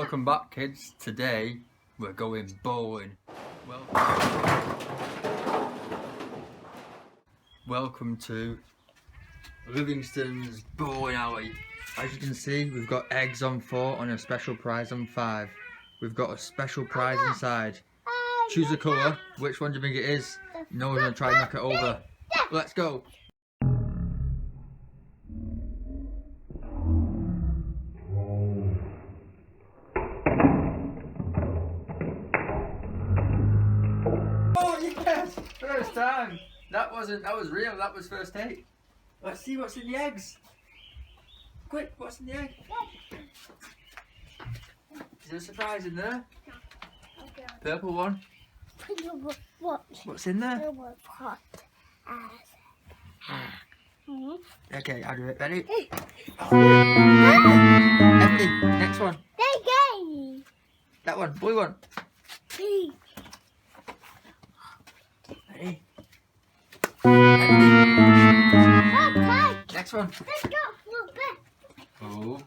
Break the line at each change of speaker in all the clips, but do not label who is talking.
Welcome back, kids. Today we're going bowling. Welcome to Livingston's bowling alley. As you can see, we've got eggs on 4 and a special prize on 5. We've got a special prize inside. Choose a colour. Which one do you think it is? No one's going to try and knock it over. Let's go. Oh yes! First time! That was real, that was first take. Let's see what's in the eggs. Quick, what's in the egg? Is there a surprise in there? Purple one.
What?
What's in there?
Hot
Okay, I'll do it. Ready? Emily, next one. That one, blue one. Ready? Next one. Oh,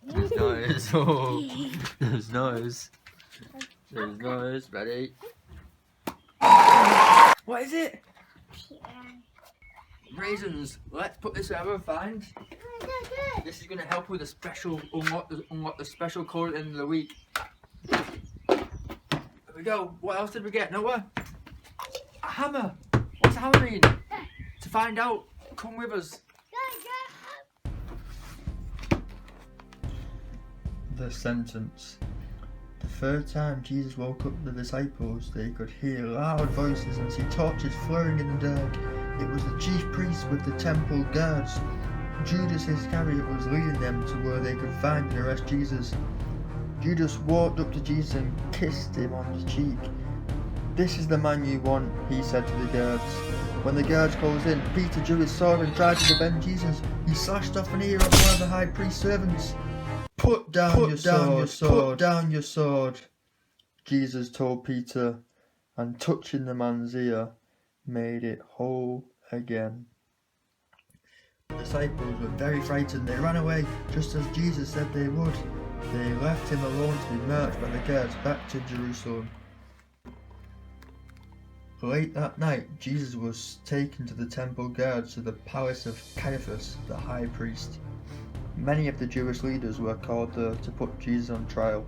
there's noise. Oh, there's noise. There's noise. Ready? What is it? Raisins. Let's put this wherever I find. This is going to help with a special unlock the special colour at the end of the week. There we go. What else did we get? Noah? A hammer. What's a hammer mean? To find out, come with us. The sentence. The third time Jesus woke up the disciples, they could hear loud voices and see torches flaring in the dark. It was the chief priests with the temple guards. Judas Iscariot was leading them to where they could find and arrest Jesus. Judas walked up to Jesus and kissed him on the cheek. "This is the man you want," he said to the guards. When the guards closed in, Peter drew his sword and tried to defend Jesus. He slashed off an ear of one of the high priest's servants. Put down your sword, Jesus told Peter, and touching the man's ear, made it whole again. The disciples were very frightened. They ran away, just as Jesus said they would. They left him alone to be marched by the guards back to Jerusalem. Late that night, Jesus was taken to the temple guards to the palace of Caiaphas, the high priest. Many of the Jewish leaders were called there to put Jesus on trial.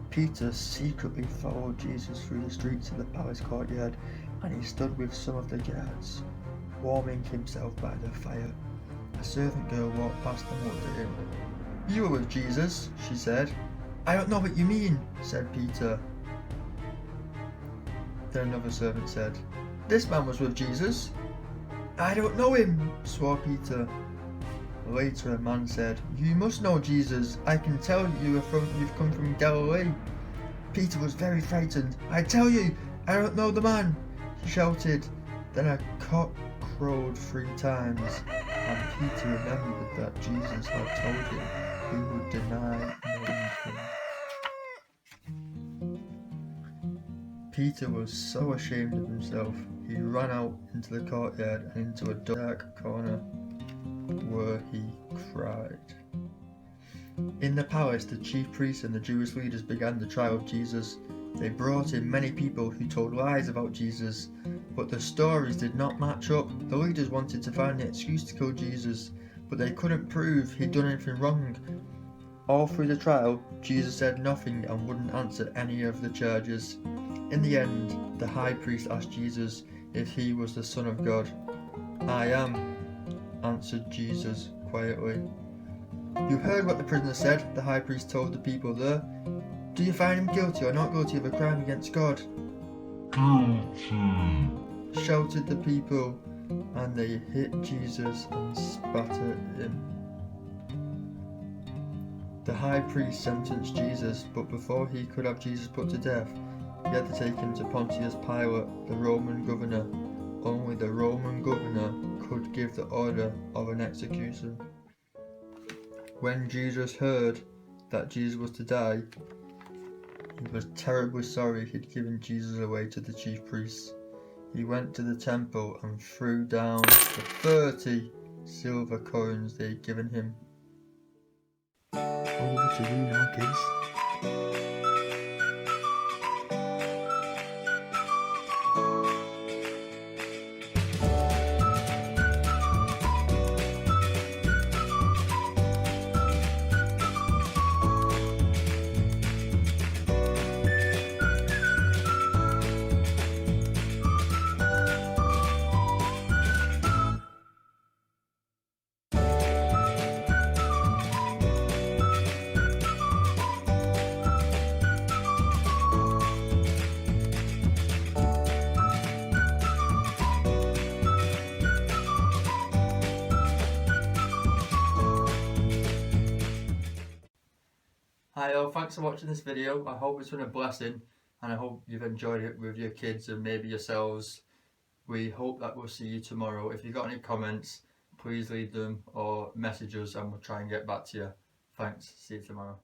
Peter secretly followed Jesus through the streets of the palace courtyard, and he stood with some of the guards, warming himself by the fire. A servant girl walked past and looked at him. "You were with Jesus," she said. "I don't know what you mean," said Peter. Then another servant said, "This man was with Jesus." "I don't know him," swore Peter. Later a man said, "You must know Jesus. I can tell you've come from Galilee." Peter was very frightened. "I tell you, I don't know the man," he shouted. Then a cock crowed 3 times, and Peter remembered that Jesus had told him he would deny knowing him. Peter was so ashamed of himself, he ran out into the courtyard and into a dark corner, where he cried. In the palace, the chief priests and the Jewish leaders began the trial of Jesus. They brought in many people who told lies about Jesus, but the stories did not match up. The leaders wanted to find an excuse to kill Jesus, but they couldn't prove he'd done anything wrong. All through the trial, Jesus said nothing and wouldn't answer any of the charges. In the end, the high priest asked Jesus if he was the Son of God. "I am," answered Jesus quietly. "You heard what the prisoner said," the high priest told the people there. "Do you find him guilty or not guilty of a crime against God?" "Guilty," shouted the people, and they hit Jesus and spat at him. The high priest sentenced Jesus, but before he could have Jesus put to death, he had to take him to Pontius Pilate, the Roman governor. Only the Roman governor could give the order of an execution. When Jesus heard that Jesus was to die, he was terribly sorry he'd given Jesus away to the chief priests. He went to the temple and threw down the 30 silver coins they'd given him. Over to you now, kids. Hi all, thanks for watching this video. I hope it's been a blessing and I hope you've enjoyed it with your kids and maybe yourselves. We hope that we'll see you tomorrow. If you've got any comments, please leave them or message us and we'll try and get back to you. Thanks, see you tomorrow.